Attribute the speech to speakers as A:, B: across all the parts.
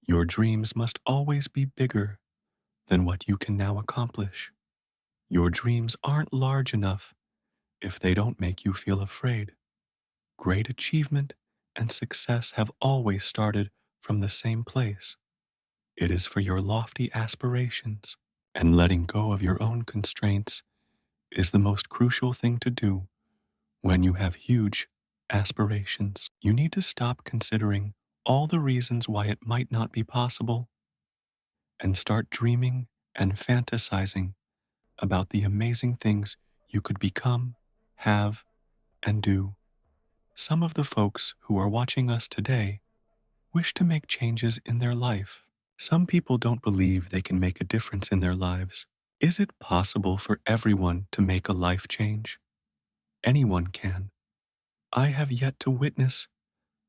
A: Your dreams must always be bigger than what you can now accomplish. Your dreams aren't large enough if they don't make you feel afraid. Great achievement and success have always started from the same place. It is for your lofty aspirations, and letting go of your own constraints is the most crucial thing to do when you have huge aspirations. You need to stop considering all the reasons why it might not be possible and start dreaming and fantasizing about the amazing things you could become, have, and do. Some of the folks who are watching us today wish to make changes in their life. Some people don't believe they can make a difference in their lives. Is it possible for everyone to make a life change? Anyone can. I have yet to witness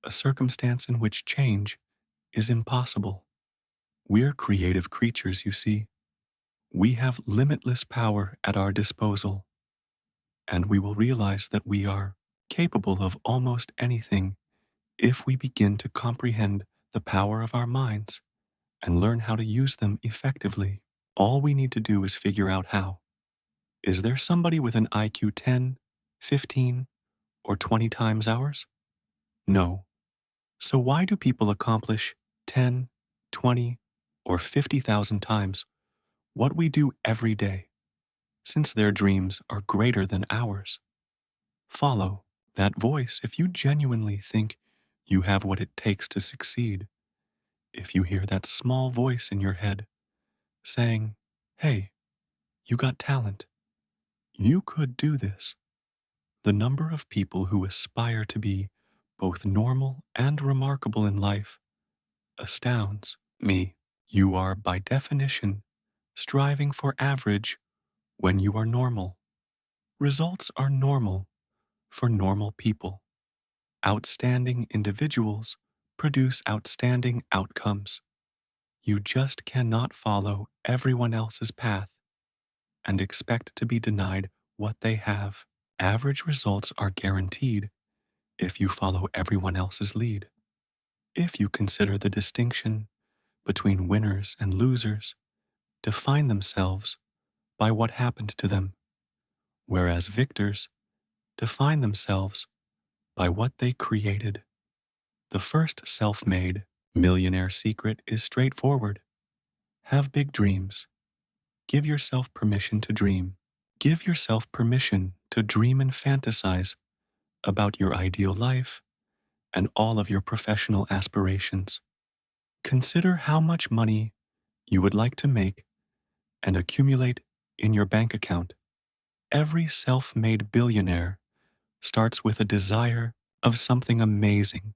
A: a circumstance in which change is impossible. We're creative creatures, you see. We have limitless power at our disposal, and we will realize that we are capable of almost anything if we begin to comprehend the power of our minds and learn how to use them effectively. All we need to do is figure out how. Is there somebody with an IQ 10, 15, or 20 times ours? No. So why do people accomplish 10, 20, or 50,000 times what we do every day, since their dreams are greater than ours? Follow that voice if you genuinely think you have what it takes to succeed. If you hear that small voice in your head saying, "Hey, you got talent. You could do this." The number of people who aspire to be both normal and remarkable in life astounds me. You are, by definition, striving for average when you are normal. Results are normal for normal people. Outstanding individuals produce outstanding outcomes. You just cannot follow everyone else's path and expect to be denied what they have. Average results are guaranteed if you follow everyone else's lead. If you consider the distinction between winners and losers define themselves by what happened to them, whereas victors define themselves by what they created. The first self-made millionaire secret is straightforward. Have big dreams. Give yourself permission to dream. Give yourself permission to dream and fantasize about your ideal life and all of your professional aspirations. Consider how much money you would like to make and accumulate in your bank account. Every self-made billionaire starts with a desire of something amazing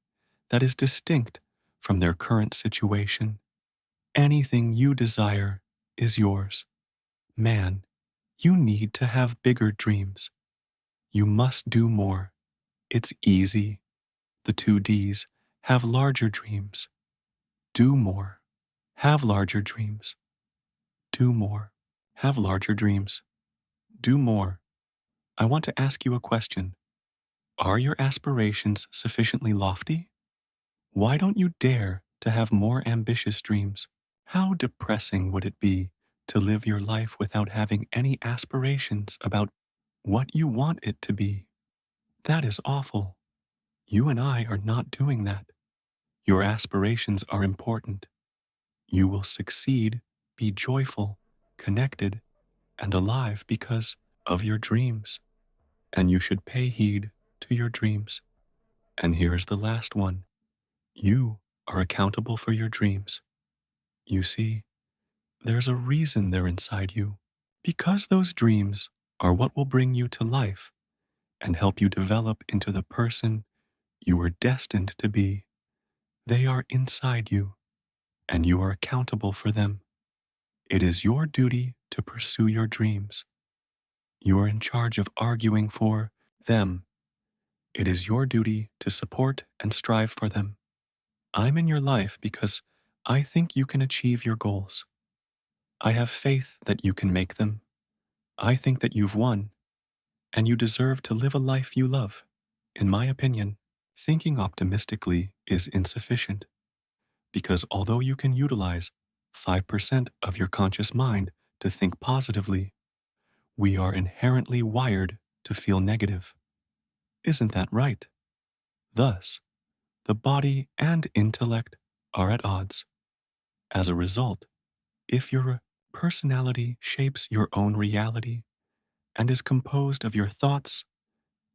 A: that is distinct from their current situation. Anything you desire is yours. Man, you need to have bigger dreams. You must do more. It's easy. The 2 Ds. Have larger dreams. Do more. Have larger dreams. Do more. Have larger dreams. Do more. I want to ask you a question. Are your aspirations sufficiently lofty? Why don't you dare to have more ambitious dreams? How depressing would it be to live your life without having any aspirations about what you want it to be? That is awful. You and I are not doing that. Your aspirations are important. You will succeed, be joyful, connected, and alive because of your dreams. And you should pay heed to your dreams. And here's the last one. You are accountable for your dreams. You see, there's a reason they're inside you. Because those dreams are what will bring you to life and help you develop into the person you were destined to be. They are inside you, and you are accountable for them. It is your duty to pursue your dreams. You are in charge of arguing for them. It is your duty to support and strive for them. I'm in your life because I think you can achieve your goals. I have faith that you can make them. I think that you've won, and you deserve to live a life you love. In my opinion, thinking optimistically is insufficient. Because although you can utilize 5% of your conscious mind to think positively, we are inherently wired to feel negative. Isn't that right? Thus, the body and intellect are at odds. As a result, if your personality shapes your own reality and is composed of your thoughts,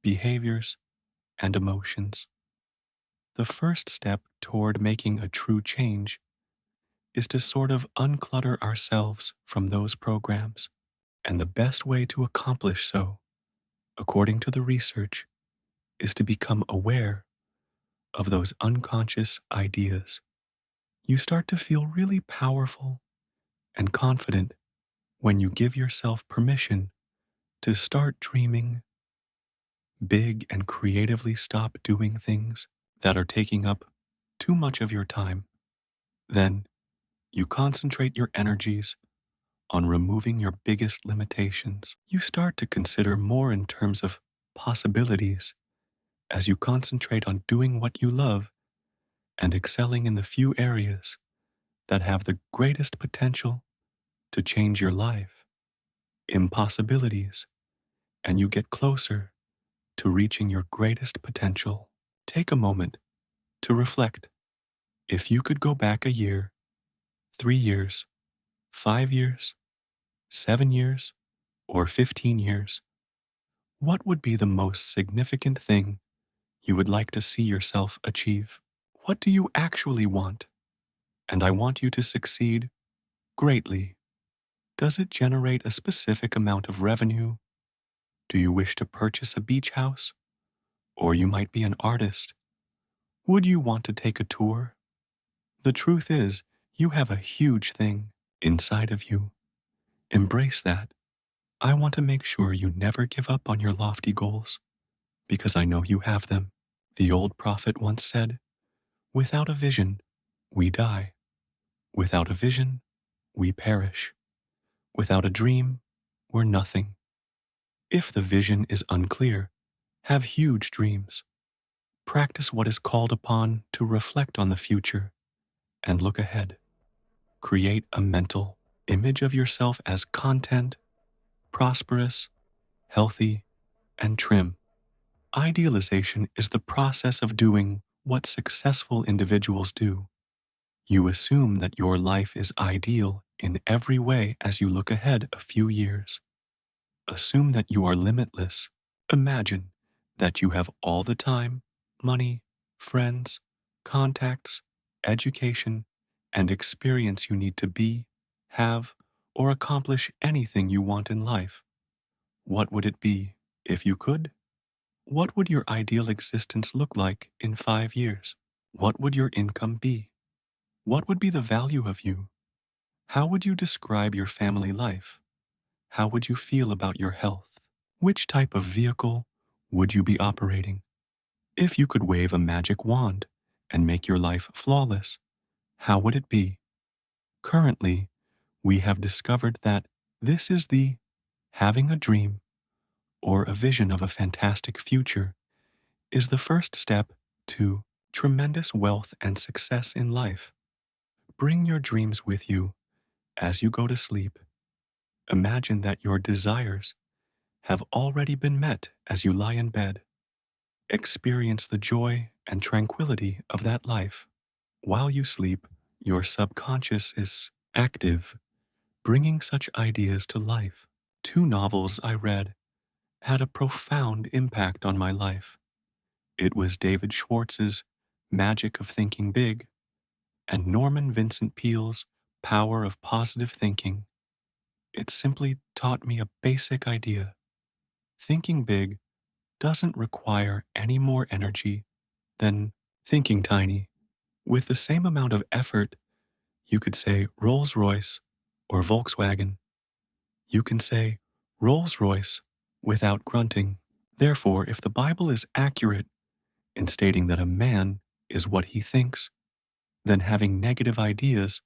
A: behaviors, and emotions, the first step toward making a true change is to sort of unclutter ourselves from those programs. And the best way to accomplish so, according to the research, is to become aware of those unconscious ideas. You start to feel really powerful and confident when you give yourself permission to start dreaming big and creatively stop doing things that are taking up too much of your time. Then you concentrate your energies on removing your biggest limitations. You start to consider more in terms of possibilities as you concentrate on doing what you love and excelling in the few areas that have the greatest potential to change your life. Impossibilities, and you get closer to reaching your greatest potential. Take a moment to reflect. If you could go back a year, 3 years, 5 years, 7 years, or 15 years, what would be the most significant thing you would like to see yourself achieve? What do you actually want? And I want you to succeed greatly. Does it generate a specific amount of revenue? Do you wish to purchase a beach house? Or you might be an artist. Would you want to take a tour? The truth is, you have a huge thing inside of you. Embrace that. I want to make sure you never give up on your lofty goals, because I know you have them. The old prophet once said, "Without a vision, we die. Without a vision, we perish. Without a dream, we're nothing." If the vision is unclear, have huge dreams. Practice what is called upon to reflect on the future and look ahead. Create a mental image of yourself as content, prosperous, healthy, and trim. Idealization is the process of doing what successful individuals do. You assume that your life is ideal in every way as you look ahead a few years. Assume that you are limitless. Imagine that you have all the time, money, friends, contacts, education, and experience you need to be, have, or accomplish anything you want in life. What would it be if you could? What would your ideal existence look like in 5 years? What would your income be? What would be the value of you? How would you describe your family life? How would you feel about your health? Which type of vehicle would you be operating? If you could wave a magic wand and make your life flawless, how would it be? Currently, we have discovered that this is the having a dream or a vision of a fantastic future is the first step to tremendous wealth and success in life. Bring your dreams with you as you go to sleep. Imagine that your desires have already been met as you lie in bed. Experience the joy and tranquility of that life. While you sleep, your subconscious is active, bringing such ideas to life. 2 novels I read had a profound impact on my life. It was David Schwartz's Magic of Thinking Big and Norman Vincent Peale's Power of Positive Thinking. It simply taught me a basic idea. Thinking big doesn't require any more energy than thinking tiny. With the same amount of effort, you could say Rolls-Royce or Volkswagen. You can say Rolls-Royce without grunting. Therefore, if the Bible is accurate in stating that a man is what he thinks, then having negative ideas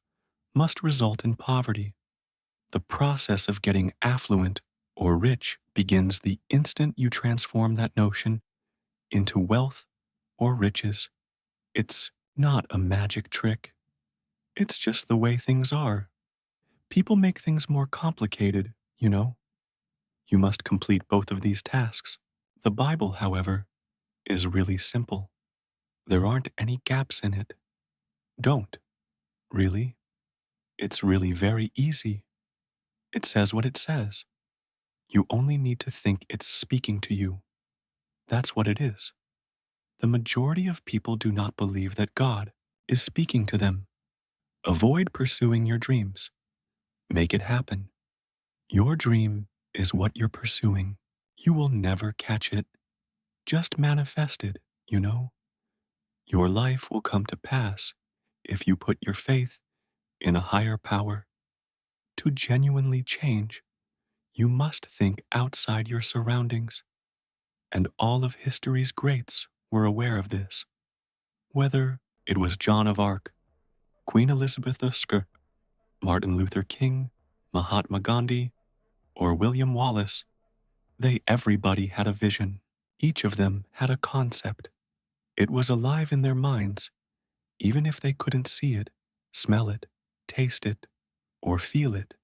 A: must result in poverty. The process of getting affluent or rich begins the instant you transform that notion into wealth or riches. It's not a magic trick. It's just the way things are. People make things more complicated, you know. You must complete both of these tasks. The Bible, however, is really simple. There aren't any gaps in it. Don't, really. It's really very easy. It says what it says. You only need to think it's speaking to you. That's what it is. The majority of people do not believe that God is speaking to them. Avoid pursuing your dreams. Make it happen. Your dream is what you're pursuing. You will never catch it. Just manifest it, you know. Your life will come to pass if you put your faith in a higher power. To genuinely change, you must think outside your surroundings. And all of history's greats were aware of this. Whether it was Joan of Arc, Queen Elizabeth II, Martin Luther King, Mahatma Gandhi, or William Wallace, everybody had a vision. Each of them had a concept. It was alive in their minds, even if they couldn't see it, smell it, taste it, or feel it.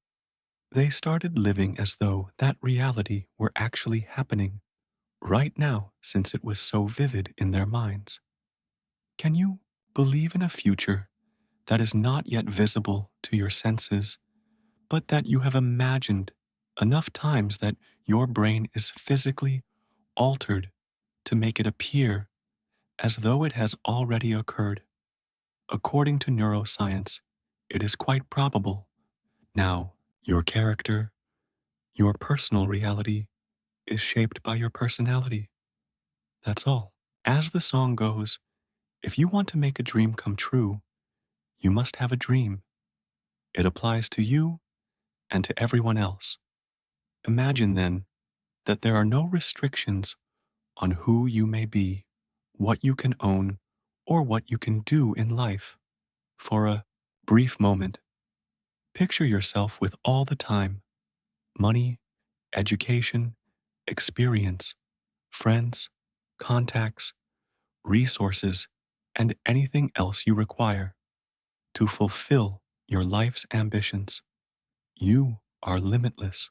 A: They started living as though that reality were actually happening right now, since it was so vivid in their minds. Can you believe in a future that is not yet visible to your senses, but that you have imagined enough times that your brain is physically altered to make it appear as though it has already occurred? According to neuroscience, it is quite probable. Now, your character, your personal reality, is shaped by your personality. That's all. As the song goes, if you want to make a dream come true, you must have a dream. It applies to you and to everyone else. Imagine then that there are no restrictions on who you may be, what you can own, or what you can do in life. For a brief moment, picture yourself with all the time, money, education, experience, friends, contacts, resources, and anything else you require to fulfill your life's ambitions. You are limitless.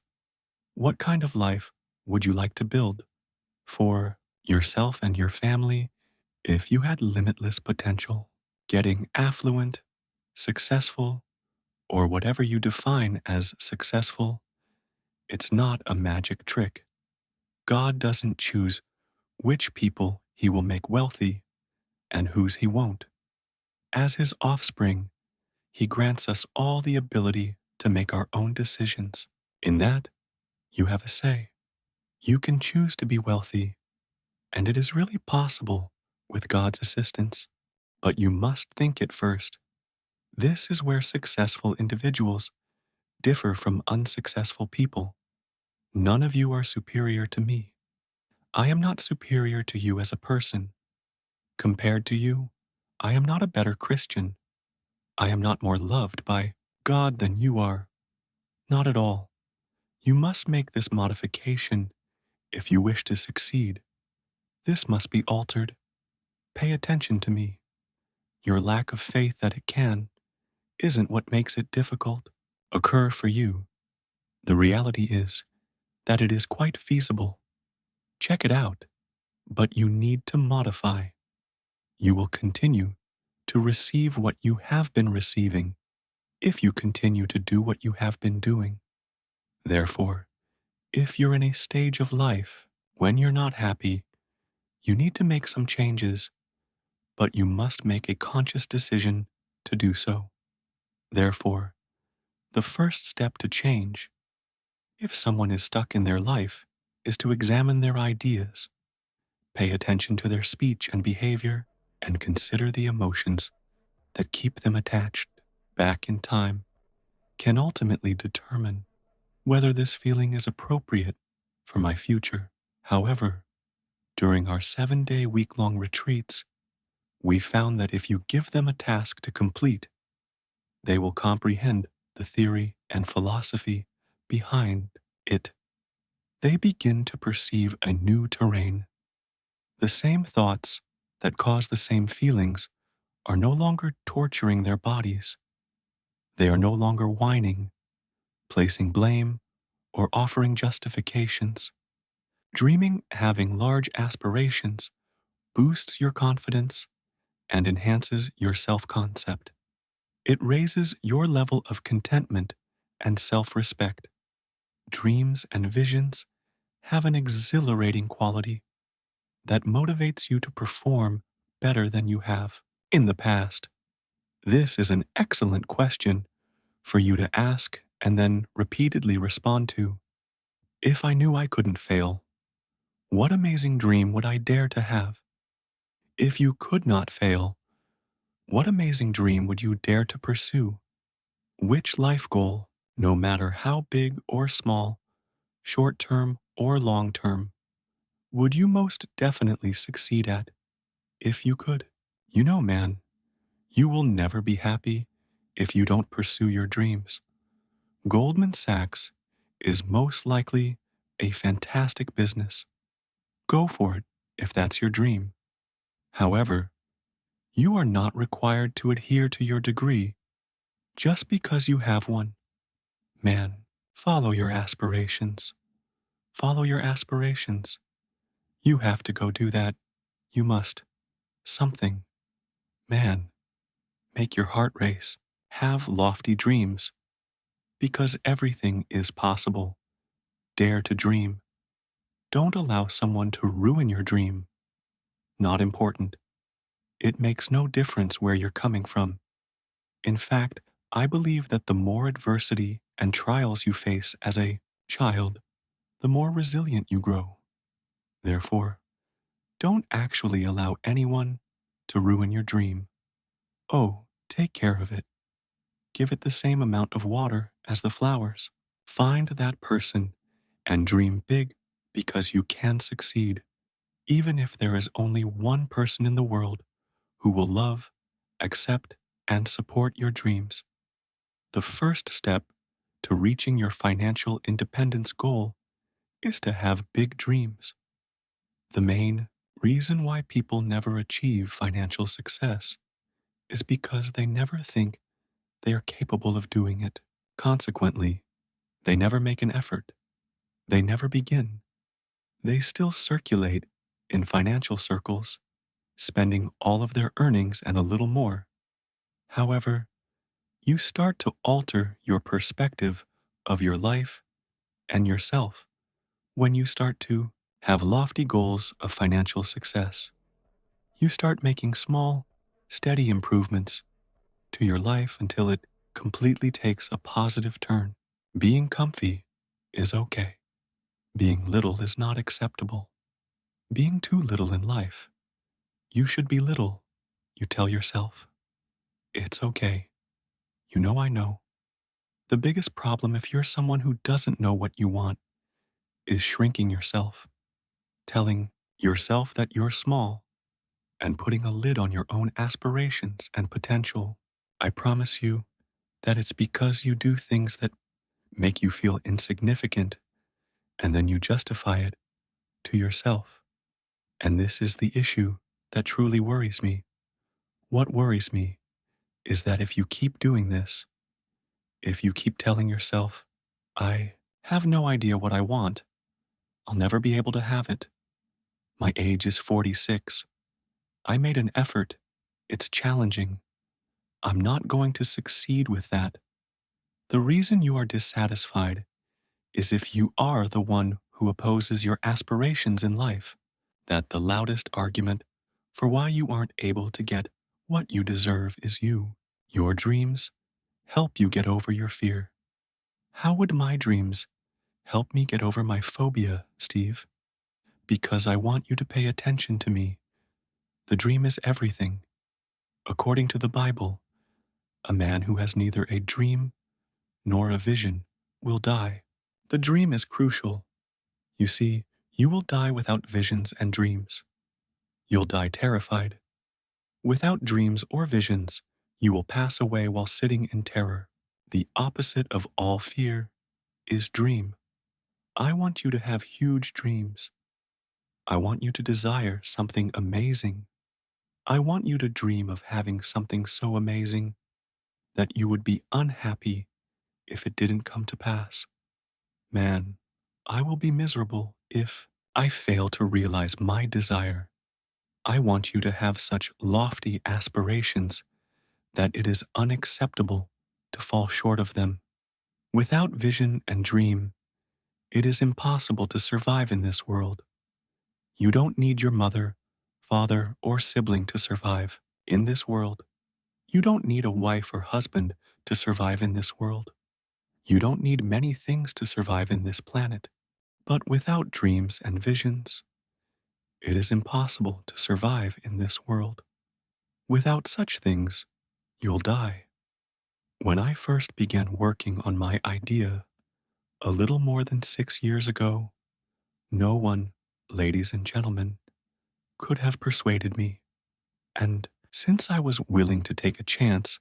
A: What kind of life would you like to build for yourself and your family if you had limitless potential? Getting affluent, successful, or whatever you define as successful, it's not a magic trick. God doesn't choose which people he will make wealthy and whose he won't. As his offspring, he grants us all the ability to make our own decisions. In that, you have a say. You can choose to be wealthy, and it is really possible with God's assistance. But you must think it first. This is where successful individuals differ from unsuccessful people. None of you are superior to me. I am not superior to you as a person. Compared to you, I am not a better Christian. I am not more loved by God than you are. Not at all. You must make this modification if you wish to succeed. This must be altered. Pay attention to me. Your lack of faith that it can isn't what makes it difficult occur for you. The reality is that it is quite feasible. Check it out. But you need to modify. You will continue to receive what you have been receiving if you continue to do what you have been doing. Therefore, if you're in a stage of life when you're not happy, you need to make some changes, but you must make a conscious decision to do so. Therefore, the first step to change, if someone is stuck in their life, is to examine their ideas, pay attention to their speech and behavior, and consider the emotions that keep them attached back in time, can ultimately determine whether this feeling is appropriate for my future. However, during our 7-day week-long retreats, we found that if you give them a task to complete, they will comprehend the theory and philosophy behind it. They begin to perceive a new terrain. The same thoughts that cause the same feelings are no longer torturing their bodies. They are no longer whining, placing blame, or offering justifications. Dreaming, having large aspirations, boosts your confidence and enhances your self concept. It raises your level of contentment and self respect. Dreams and visions have an exhilarating quality that motivates you to perform better than you have in the past. This is an excellent question for you to ask and then repeatedly respond to. If I knew I couldn't fail, what amazing dream would I dare to have? If you could not fail, what amazing dream would you dare to pursue? Which life goal, no matter how big or small, short term or long term, would you most definitely succeed at if you could? You know, man, you will never be happy if you don't pursue your dreams. Goldman Sachs is most likely a fantastic business. Go for it if that's your dream. However, you are not required to adhere to your degree just because you have one. Man, follow your aspirations. Follow your aspirations. You have to go do that. You must. Something. Man, make your heart race. Have lofty dreams. Because everything is possible. Dare to dream. Don't allow someone to ruin your dream. Not important. It makes no difference where you're coming from. In fact, I believe that the more adversity and trials you face as a child, the more resilient you grow. Therefore, don't actually allow anyone to ruin your dream. Oh, take care of it. Give it the same amount of water as the flowers. Find that person and dream big because you can succeed, even if there is only one person in the world who will love, accept, and support your dreams. The first step to reaching your financial independence goal is to have big dreams. The main reason why people never achieve financial success is because they never think they are capable of doing it. Consequently, they never make an effort. They never begin. They still circulate in financial circles, spending all of their earnings and a little more. However, you start to alter your perspective of your life and yourself when you start to have lofty goals of financial success. You start making small, steady improvements to your life until it completely takes a positive turn. Being comfy is okay. Being little is not acceptable. Being too little in life, you should be little, you tell yourself. It's okay. You know I know. The biggest problem if you're someone who doesn't know what you want is shrinking yourself, telling yourself that you're small, and putting a lid on your own aspirations and potential. I promise you that it's because you do things that make you feel insignificant, and then you justify it to yourself. And this is the issue that truly worries me. What worries me is that if you keep doing this, if you keep telling yourself, I have no idea what I want, I'll never be able to have it. My age is 46. I made an effort. It's challenging. I'm not going to succeed with that. The reason you are dissatisfied is if you are the one who opposes your aspirations in life, that the loudest argument for why you aren't able to get what you deserve is you. Your dreams help you get over your fear. How would my dreams help me get over my phobia, Steve? Because I want you to pay attention to me. The dream is everything. According to the Bible, a man who has neither a dream nor a vision will die. The dream is crucial. You see, you will die without visions and dreams. You'll die terrified. Without dreams or visions, you will pass away while sitting in terror. The opposite of all fear is dream. I want you to have huge dreams. I want you to desire something amazing. I want you to dream of having something so amazing that you would be unhappy if it didn't come to pass. Man, I will be miserable if I fail to realize my desire. I want you to have such lofty aspirations that it is unacceptable to fall short of them. Without vision and dream, it is impossible to survive in this world. You don't need your mother, father, or sibling to survive in this world. You don't need a wife or husband to survive in this world. You don't need many things to survive in this planet. But without dreams and visions, it is impossible to survive in this world. Without such things, you'll die. When I first began working on my idea a little more than 6 years ago, no one, ladies and gentlemen, could have persuaded me. And since I was willing to take a chance,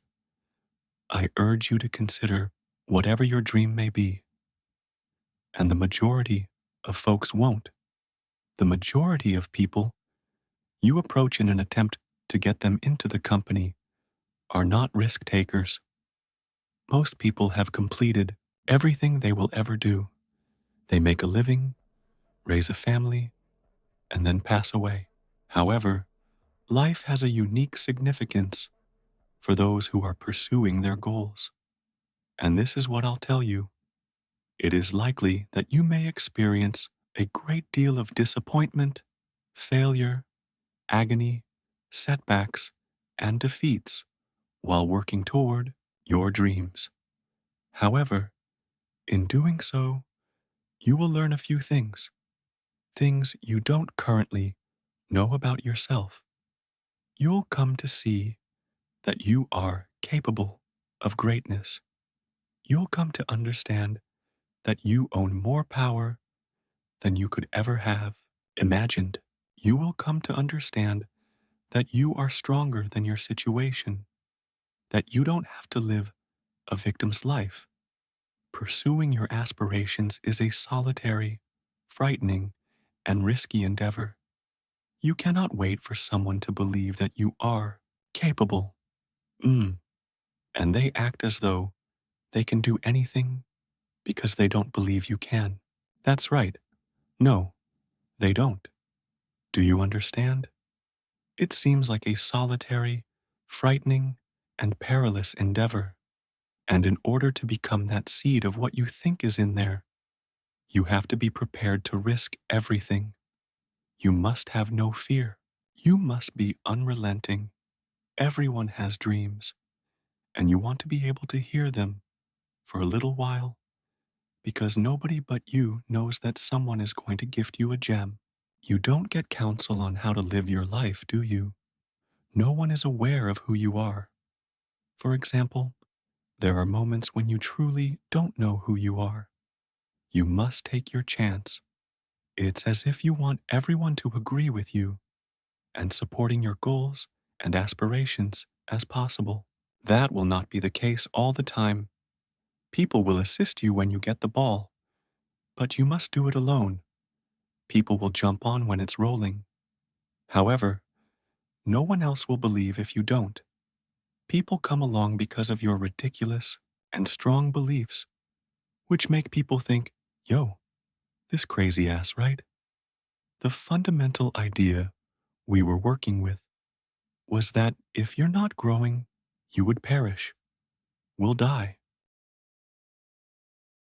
A: I urge you to consider whatever your dream may be. And the majority of folks won't. The majority of people you approach in an attempt to get them into the company are not risk takers. Most people have completed everything they will ever do. They make a living, raise a family, and then pass away. However, life has a unique significance for those who are pursuing their goals. And this is what I'll tell you. It is likely that you may experience a great deal of disappointment, failure, agony, setbacks, and defeats while working toward your dreams. However, in doing so, you will learn a few things you don't currently know about yourself. You'll come to see that you are capable of greatness. You'll come to understand that you own more power than you could ever have imagined. You will come to understand that you are stronger than your situation, that you don't have to live a victim's life. Pursuing your aspirations is a solitary, frightening, and risky endeavor. You cannot wait for someone to believe that you are capable. And they act as though they can do anything because they don't believe you can. That's right. No, they don't. Do you understand? It seems like a solitary, frightening, and perilous endeavor. And in order to become that seed of what you think is in there, you have to be prepared to risk everything. You must have no fear. You must be unrelenting. Everyone has dreams, and you want to be able to hear them for a little while because nobody but you knows that someone is going to gift you a gem. You don't get counsel on how to live your life, do you? No one is aware of who you are. For example, there are moments when you truly don't know who you are. You must take your chance. It's as if you want everyone to agree with you and supporting your goals and aspirations as possible. That will not be the case all the time. People will assist you when you get the ball, but you must do it alone. People will jump on when it's rolling. However, no one else will believe if you don't. People come along because of your ridiculous and strong beliefs, which make people think, yo, this crazy ass, right? The fundamental idea we were working with was that if you're not growing, you would perish, will die.